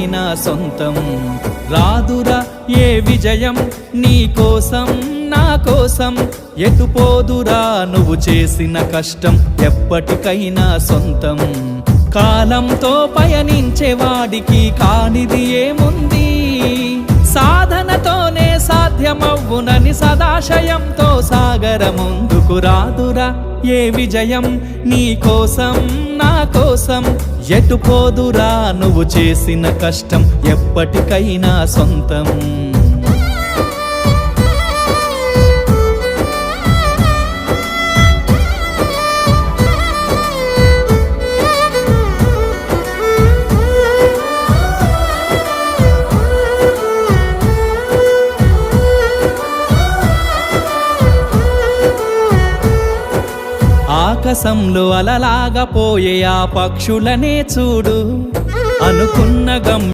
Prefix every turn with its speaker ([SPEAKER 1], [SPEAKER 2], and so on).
[SPEAKER 1] నా సొంతం రాదురా ఏ విజయం నీ కోసం నా కోసం ఎటుపోదురా నువ్వు చేసిన కష్టం ఎప్పటికైనా సొంతం కాలంతో పయనించేవాడికి కానిది ఏముంది సాధనతోనే సాధ్యమవ్వునని సదాశయంతో సాగర ముందుకు రాదురా ఏ విజయం నీ కోసం నా కోసం ఎటుపోదురా నువ్వు చేసిన కష్టం ఎప్పటికైనా సొంతం ఆకాశంలో అలలాగా పోయే ఆ పక్షులనే చూడు అనుకున్న